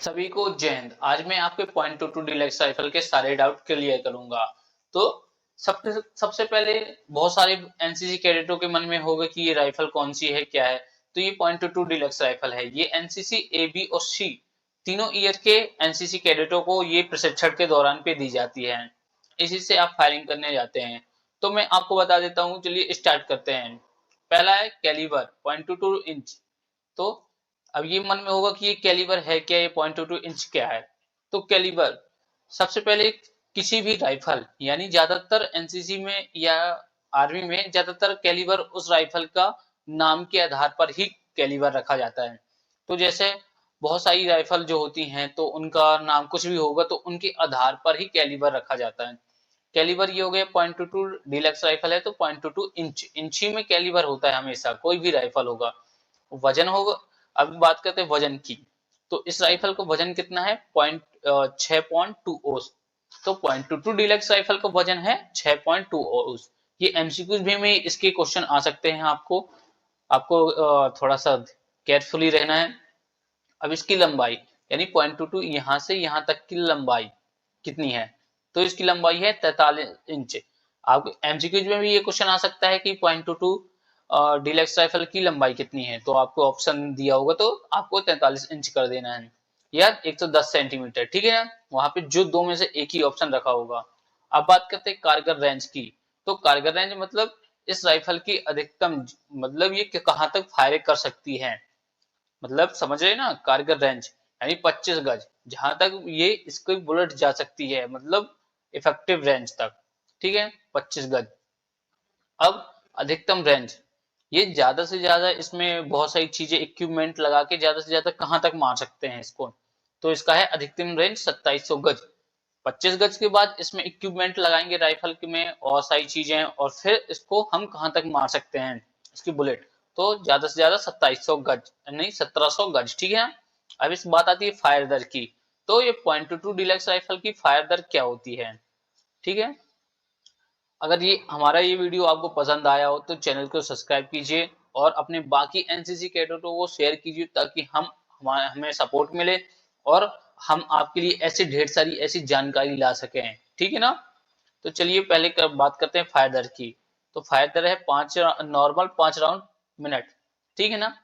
सभी को जय हिंद। आज मैं आपके .22 डीलक्स राइफल के सारे डाउट क्लियर करूंगा। तो सबसे सबसे पहले बहुत सारे एनसीसी कैडेटों के मन में होगा कि ये राइफल कौन सी है, क्या है। तो ये .22 डीलक्स राइफल है। ये एनसीसी ए, बी और सी तीनों ईयर के एनसीसी कैडेटों को ये प्रशिक्षण के दौरान पे दी जाती है। इसी से आप फायरिंग करने जाते हैं। तो मैं आपको बता देता हूँ, चलिए स्टार्ट करते हैं। पहला है कैलिबर .22 इंच। तो अब ये मन में होगा कि ये कैलिबर है क्या, ये .22 इंच क्या है। तो कैलिबर सबसे पहले किसी भी राइफल यानी ज्यादातर एनसीसी में या आर्मी में ज्यादातर कैलिबर उस राइफल का नाम के आधार पर ही कैलिबर रखा जाता है। तो जैसे बहुत सारी राइफल जो होती हैं तो उनका नाम कुछ भी होगा तो उनके आधार पर ही कैलिबर रखा जाता है। कैलिबर ये हो गया .22 डीलक्स राइफल है तो .22 इंच, इंची में कैलिबर होता है हमेशा, कोई भी राइफल होगा। वजन होगा। अब बात करते हैं वजन की। तो इस राइफल को वजन कितना है, 6.2 ओस। तो .22 डीलक्स राइफल का वजन है 6.2 ओस। ये एमसीक्यूज भी में इसके क्वेश्चन आ सकते हैं। आपको आपको थोड़ा सा केयरफुली रहना है। अब इसकी लंबाई यानी .22 यहां से यहां तक की लंबाई कितनी है। तो इसकी लंबाई है 43 इंच। आपको एमसीक्यूज में भी ये क्वेश्चन आ सकता है कि .22 डीलक्स राइफल की लंबाई कितनी है। तो आपको ऑप्शन दिया होगा तो आपको 43 इंच कर देना है या 110 सेंटीमीटर, ठीक है ना। वहां पे जो दो में से एक ही ऑप्शन रखा होगा। अब बात करते हैं कारगर रेंज की। तो कारगर रेंज मतलब इस राइफल की अधिकतम, मतलब ये कहां तक फायर कर सकती है। मतलब समझ रहे हैं ना, कारगर रेंज यानी 25 गज, जहां तक ये इसकी बुलेट जा सकती है, मतलब इफेक्टिव रेंज तक। ठीक है, 25 गज। अब अधिकतम रेंज, ये ज्यादा से ज्यादा इसमें बहुत सारी चीजें इक्विपमेंट लगा के ज्यादा से ज्यादा कहां तक मार सकते हैं इसको। तो इसका है अधिकतम रेंज 2700 गज। 25 गज के बाद इसमें इक्विपमेंट लगाएंगे राइफल में और सारी चीजें, और फिर इसको हम कहां तक मार सकते हैं इसकी बुलेट। तो ज्यादा से ज्यादा 2700 गज, नहीं 1700 गज, ठीक है। अब इस बात आती है फायर दर की। तो ये .22 डीलक्स राइफल की फायर दर क्या होती है, ठीक है। अगर ये हमारा ये वीडियो आपको पसंद आया हो तो चैनल को सब्सक्राइब कीजिए और अपने बाकी एनसीसी कैडेटों को शेयर कीजिए, ताकि हमें सपोर्ट मिले और हम आपके लिए ऐसे ढेर सारी ऐसी जानकारी ला सकें, ठीक है ना। तो चलिए पहले बात करते हैं फायर दर की। तो फायर दर है 5 नॉर्मल 5 राउंड मिनट, ठीक है ना।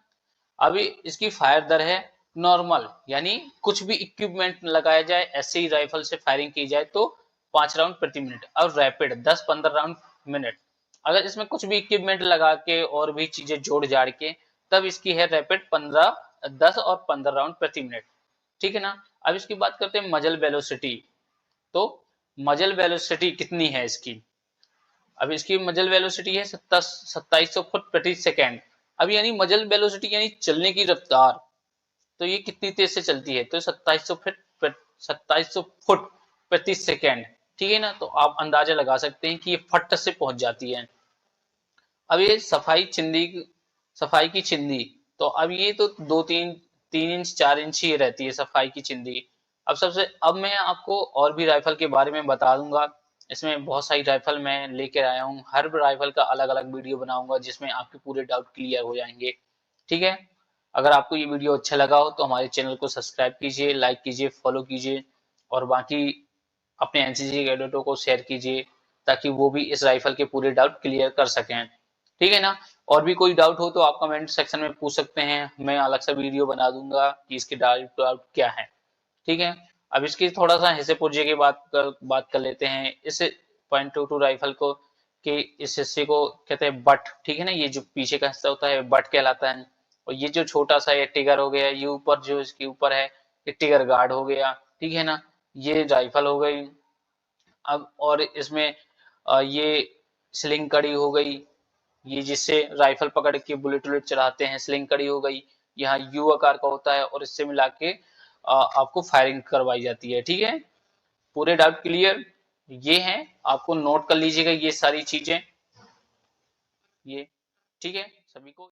अभी इसकी फायर दर है नॉर्मल, यानी कुछ भी इक्विपमेंट लगाया जाए ऐसे ही राइफल से फायरिंग की जाए तो 5 राउंड प्रति मिनट। और रैपिड 10-15 राउंड मिनट। अगर इसमें कुछ भी इक्विपमेंट लगा के और भी चीजें जोड़ जाड़ के, तब इसकी है रैपिड 10 और 15 राउंड प्रति मिनट, ठीक है ना। अब इसकी बात करते हैं मजल वेलोसिटी। तो मजल वेलोसिटी कितनी है इसकी। अब इसकी मजल वेलोसिटी है 2700 फुट प्रति सेकेंड। अब यानी मजल वेलोसिटी यानी चलने की रफ्तार। तो ये कितनी तेज से चलती है, तो 2700 फुट प्रति सेकेंड, ठीक है ना। तो आप अंदाजा लगा सकते हैं कि ये फट से पहुंच जाती है। अब ये सफाई की चिंदी। तो अब ये तो 3 इंच 4 इंच ही रहती है सफाई की चिंदी। अब मैं आपको और भी राइफल के बारे में बता दूंगा। इसमें बहुत सारी राइफल मैं लेकर आया हूँ, हर राइफल का अलग अलग वीडियो बनाऊंगा जिसमें आपके पूरे डाउट क्लियर हो जाएंगे, ठीक है। अगर आपको ये वीडियो अच्छा लगा हो तो हमारे चैनल को सब्सक्राइब कीजिए, लाइक कीजिए, फॉलो कीजिए और बाकी अपने एनसीसी कैडेटों को शेयर कीजिए, ताकि वो भी इस राइफल के पूरे डाउट क्लियर कर सकें, ठीक है ना। और भी कोई डाउट हो तो आप कमेंट सेक्शन में पूछ सकते हैं, मैं अलग से वीडियो बना दूंगा कि इसके डाउट क्या है, ठीक है। अब इसकी थोड़ा सा हिस्से पुर्जे की बात कर लेते हैं। इस .22 राइफल को कि इस हिस्से को कहते हैं बट, ठीक है ना। ये जो पीछे का हिस्सा होता है बट कहलाता है। और ये जो छोटा सा ये टिगर हो गया, ये ऊपर जो इसके ऊपर है ये टिगर गार्ड हो गया, ठीक है ना। ये राइफल हो गई। अब और इसमें ये स्लिंग कड़ी हो गई, ये जिससे राइफल पकड़ के बुलेट वुलेट चढ़ाते हैं, स्लिंग कड़ी हो गई। यहाँ यू आकार का होता है और इससे मिला के आपको फायरिंग करवाई जाती है, ठीक है। पूरे डाउट क्लियर ये हैं, आपको नोट कर लीजिएगा ये सारी चीजें, ये ठीक है सभी को।